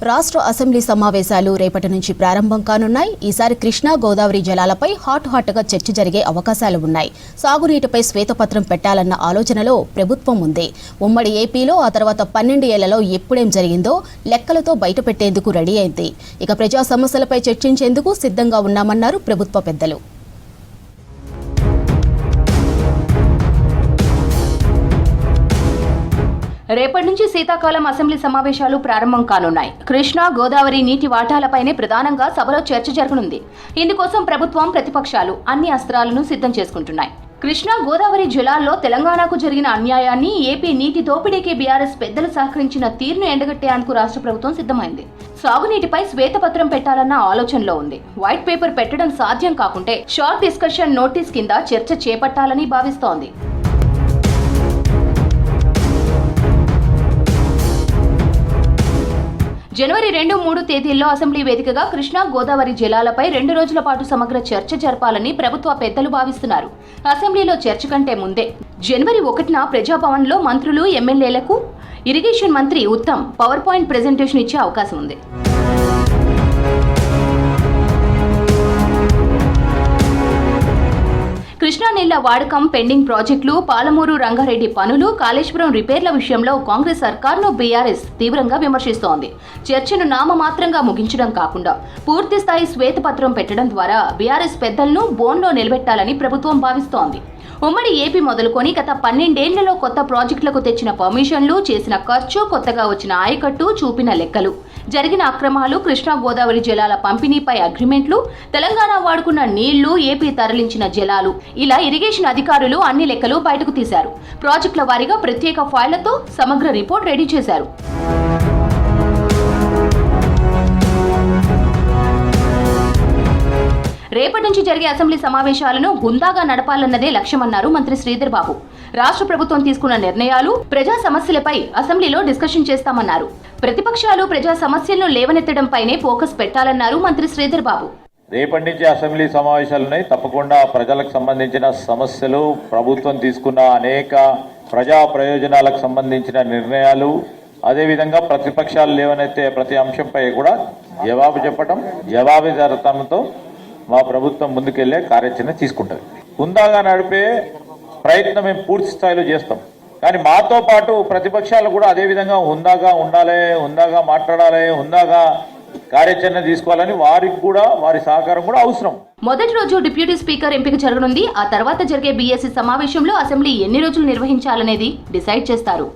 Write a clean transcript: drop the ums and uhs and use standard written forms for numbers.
రాష్ట్ర అసెంబ్లీ సమావేశాలు రేపటి నుంచి ప్రారంభం కానున్నాయి. ఈసారి కృష్ణా గోదావరి జలాలపై హాట్గా చర్చ జరిగే అవకాశాలు ఉన్నాయి. సాగునీటిపై శ్వేతపత్రం పెట్టాలన్న ఆలోచనలో ప్రభుత్వం ఉంది. ఉమ్మడి ఏపీలో ఆ తర్వాత 12 ఏళ్లలో ఎప్పుడేం జరిగిందో లెక్కలతో బయటపెట్టేందుకు రెడీ అయింది. ఇక ప్రజా సమస్యలపై చర్చించేందుకు సిద్ధంగా ఉన్నామన్నారు ప్రభుత్వ పెద్దలు. రేపటి నుంచి శీతాకాలం అసెంబ్లీ సమావేశాలు ప్రారంభం కానున్నాయి. కృష్ణా గోదావరి నీటి వాటాలపైనే ప్రధానంగా సభలో చర్చ జరగనుంది. ఇందుకోసం ప్రభుత్వం, ప్రతిపక్షాలు అన్ని అస్త్రాలను సిద్ధం చేసుకుంటున్నాయి. కృష్ణా గోదావరి జలాల్లో తెలంగాణకు జరిగిన అన్యాయాన్ని, ఏపీ నీటి దోపిడీకి బీఆర్ఎస్ పెద్దలు సహకరించిన తీరును ఎండగట్టేందుకు రాష్ట్ర ప్రభుత్వం సిద్ధమైంది. సాగునీటిపై శ్వేతపత్రం పెట్టాలన్న ఆలోచనలో ఉంది. వైట్ పేపర్ పెట్టడం సాధ్యం కాకుంటే షార్ట్ డిస్కషన్ నోటీస్ కింద చర్చ చేపట్టాలని భావిస్తోంది. జనవరి 2, 3 తేదీల్లో అసెంబ్లీ వేదికగా కృష్ణా గోదావరి జలాలపై 2 రోజుల పాటు సమగ్ర చర్చ జరపాలని ప్రభుత్వ పెద్దలు భావిస్తున్నారు. అసెంబ్లీలో చర్చ కంటే ముందే జనవరి 1న ప్రజాభవన్లో మంత్రులు, ఎమ్మెల్యేలకు ఇరిగేషన్ మంత్రి ఉత్తమ్ పవర్ పాయింట్ ప్రెజెంటేషన్ ఇచ్చే అవకాశం ఉంది. కృష్ణా నీళ్ల వాడకం, పెండింగ్ ప్రాజెక్టులు, పాలమూరు రంగారెడ్డి పనులు, కాళేశ్వరం రిపేర్ల విషయంలో కాంగ్రెస్ సర్కార్ను బీఆర్ఎస్ తీవ్రంగా విమర్శిస్తోంది. చర్చను నామమాత్రంగా ముగించడం కాకుండా పూర్తి స్థాయి శ్వేతపత్రం పెట్టడం ద్వారా బీఆర్ఎస్ పెద్దలను బోన్లో నిలబెట్టాలని ప్రభుత్వం భావిస్తోంది. ఉమ్మడి ఏపీ మొదలుకొని గత 12 ఏళ్లలో కొత్త ప్రాజెక్టులకు తెచ్చిన పర్మిషన్లు, చేసిన ఖర్చు, కొత్తగా వచ్చిన ఆయకట్టు, చూపిన లెక్కలు, జరిగిన అక్రమాలు, కృష్ణా గోదావరి జలాల పంపిణీపై అగ్రిమెంట్లు, తెలంగాణ వాడుకున్న నీళ్లు, ఏపీ తరలించిన జలాలు, ఇలా ఇరిగేషన్ అధికారులు అన్ని లెక్కలు బయటకు తీశారు. ప్రాజెక్టుల వారీగా ప్రత్యేక ఫైళ్లతో సమగ్ర రిపోర్ట్ రెడీ చేశారు. రేపటి నుంచి జరిగే అసెంబ్లీ సమావేశాలను హుందాగా నడపాలన్నదే లక్ష్యమన్నారు మంత్రి శ్రీధర్ బాబు. రాష్ట్ర ప్రభుత్వం తీసుకున్న నిర్ణయాలు, ప్రజా సమస్యలపై అసెంబ్లీలో డిస్కషన్ చేస్తామన్నారు. ప్రతిపక్షాలు ప్రజా సమస్యలను లేవనెత్తడంపైనే ఫోకస్ పెట్టాలన్నారు మంత్రి శ్రీధర్ బాబు. రేపటి నుంచి అసెంబ్లీ సమావేశాలున్నాయి. తప్పకుండా ప్రజలకు సంబంధించిన సమస్యలు, ప్రభుత్వం తీసుకున్న అనేక ప్రజా ప్రయోజనాలకు సంబంధించిన నిర్ణయాలు, అదేవిధంగా ప్రతిపక్షాలు లేవనెత్తే ప్రతి అంశంపై కూడా జవాబు చెప్పడం, జవాబుదారితనంతో మా ప్రభుత్వం ముందుకెళ్లే కార్యాచరణ తీసుకుంటుంది. హుందాగా నడిపే ప్రయత్నం మేము పూర్తి స్థాయిలో చేస్తాం. కానీ మాతో పాటు ప్రతిపక్షాలు కూడా అదే విధంగా హుందాగా ఉండాలి, హుందాగా మాట్లాడాలి, హుందాగా కార్యాచరణ తీసుకోవాలని వారికి కూడా వారి సహకారం కూడా అవసరం. మొదటి రోజు డిప్యూటీ స్పీకర్ ఎంపిక జరగనుంది. ఆ తర్వాత జరిగే బీఎస్సీ సమావేశంలో అసెంబ్లీ ఎన్ని రోజులు నిర్వహించాలనేది డిసైడ్ చేస్తారు.